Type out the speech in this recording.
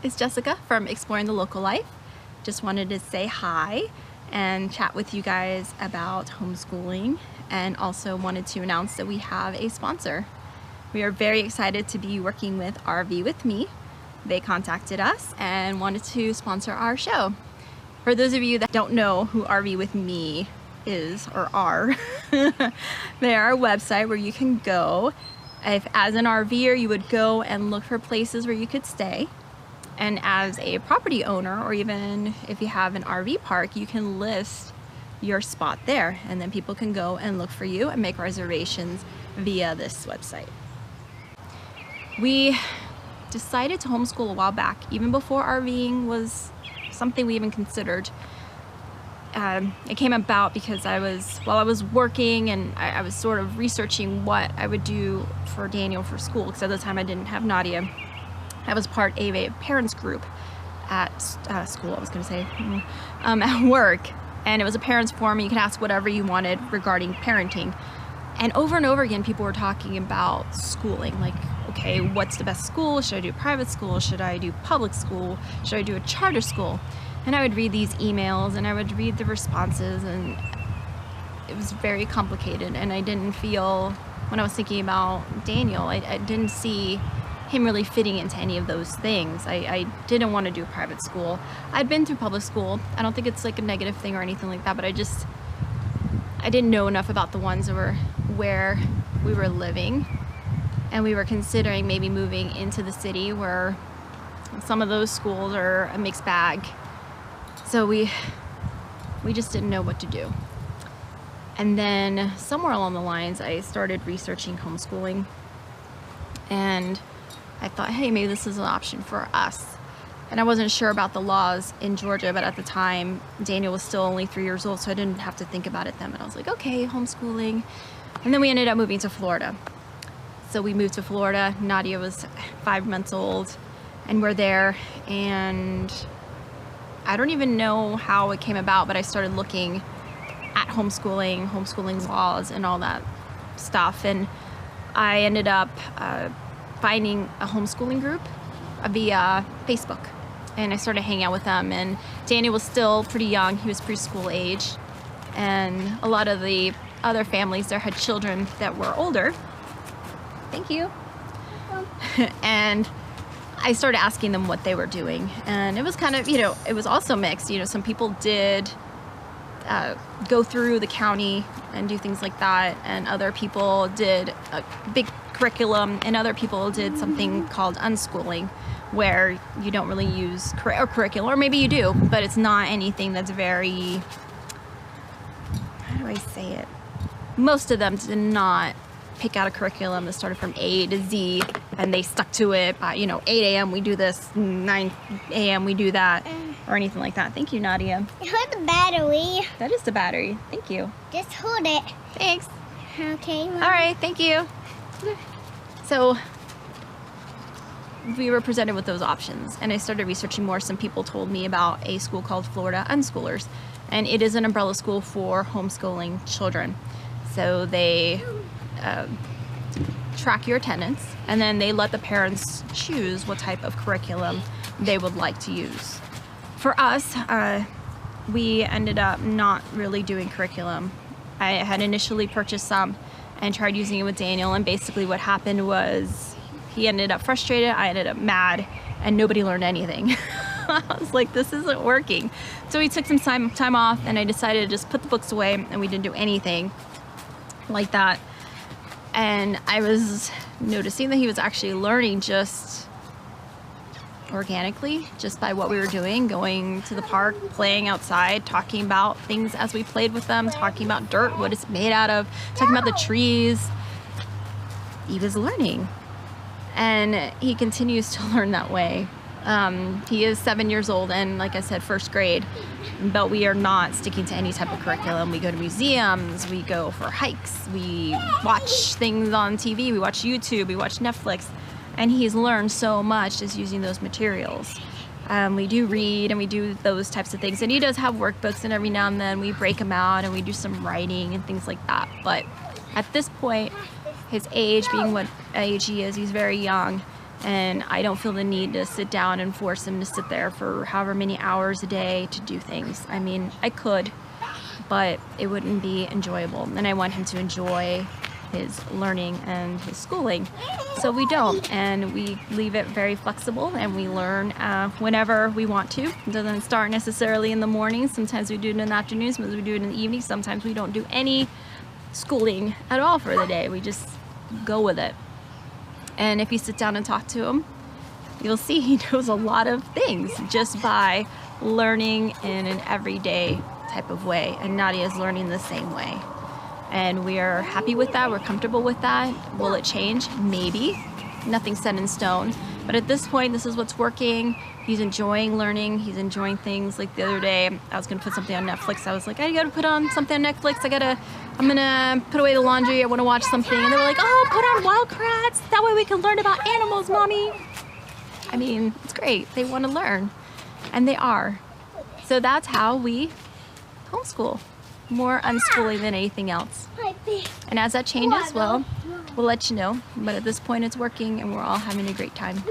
it's Jessica from Exploring the Local Life. Just wanted to say hi and chat with you guys about homeschooling, and also wanted to announce that we have a sponsor. We are very excited to be working with RV with Me. They contacted us and wanted to sponsor our show. For those of you that don't know who RV with Me is or are, they are a website where you can go. If as an RVer you would go and look for places where you could stay, and as a property owner, or even if you have an RV park, you can list your spot there, and then people can go and look for you and make reservations via this website. We decided to homeschool a while back, even before RVing was something we even considered. It came about because while I was working, and I was sort of researching what I would do for Daniel for school, because at the time I didn't have Nadia. I was part of a parents group at school, I was going to say, at work, and it was a parents forum. You could ask whatever you wanted regarding parenting, and over again people were talking about schooling, like, okay, what's the best school? Should I do private school? Should I do public school? Should I do a charter school? And I would read these emails and I would read the responses, and it was very complicated, and I didn't feel, when I was thinking about Daniel, I didn't see him really fitting into any of those things. I didn't want to do private school. I'd been through public school. I don't think it's like a negative thing or anything like that, but I didn't know enough about the ones that were where we were living, and we were considering maybe moving into the city where some of those schools are a mixed bag. So we just didn't know what to do. And then somewhere along the lines, I started researching homeschooling, and I thought, hey, maybe this is an option for us. And I wasn't sure about the laws in Georgia, but at the time, Daniel was still only 3 years old, so I didn't have to think about it then. But I was like, okay, homeschooling. And then we ended up moving to Florida. So we moved to Florida. Nadia was 5 months old, and we're there. And I don't even know how it came about, but I started looking at homeschooling laws and all that stuff. And I ended up finding a homeschooling group via Facebook, and I started hanging out with them. And Daniel was still pretty young. He was preschool age, and a lot of the other families there had children that were older. Thank you. And I started asking them what they were doing, and it was kind of, it was also mixed. Some people did go through the county and do things like that, and other people did a big curriculum, and other people did something called unschooling, where you don't really use curriculum, or maybe you do, but it's not anything that's very, how do I say it? Most of them did not pick out a curriculum that started from A to Z, and they stuck to it. 8 a.m. we do this, 9 a.m. we do that, or anything like that. Thank you, Nadia. Hold the battery. That is the battery. Thank you. Just hold it. Thanks. Okay. All right, thank you. So we were presented with those options, and I started researching more. Some people told me about a school called Florida Unschoolers, and it is an umbrella school for homeschooling children. So they track your attendance, and then they let the parents choose what type of curriculum they would like to use. For us, we ended up not really doing curriculum. I had initially purchased some and tried using it with Daniel, and basically what happened was he ended up frustrated, I ended up mad, and nobody learned anything. I was like, this isn't working. So we took some time off, and I decided to just put the books away, and we didn't do anything like that. And I was noticing that he was actually learning just organically, just by what we were doing, going to the park, playing outside, talking about things as we played with them, talking about dirt, what it's made out of, talking about the trees. He was learning, and he continues to learn that way. He is 7 years old, and like I said, first grade, but we are not sticking to any type of curriculum. We go to museums, we go for hikes, we watch things on TV, we watch YouTube, we watch Netflix, and he's learned so much just using those materials. We do read, and we do those types of things, and he does have workbooks, and every now and then we break them out and we do some writing and things like that. But at this point, his age being what age he is, he's very young, And I don't feel the need to sit down and force him to sit there for however many hours a day to do things. I mean, I could, but it wouldn't be enjoyable. And I want him to enjoy his learning and his schooling. So we don't, and we leave it very flexible, and we learn whenever we want to. It doesn't start necessarily in the morning. Sometimes we do it in the afternoon, sometimes we do it in the evening, sometimes we don't do any schooling at all for the day. We just go with it. And if you sit down and talk to him, you'll see he knows a lot of things just by learning in an everyday type of way, and Nadia is learning the same way. And we are happy with that, we're comfortable with that. Will it change? Maybe. Nothing's set in stone. But at this point, this is what's working. He's enjoying learning, he's enjoying things. Like the other day, I was gonna put something on Netflix. I was like, I gotta put on something on Netflix. I'm gonna put away the laundry, I wanna watch something. And they were like, oh, put on Wild Kratts. That way we can learn about animals, Mommy. I mean, it's great, they wanna learn. And they are. So that's how we homeschool. More unschooling than anything else. And as that changes, well, we'll let you know. But at this point, it's working and we're all having a great time.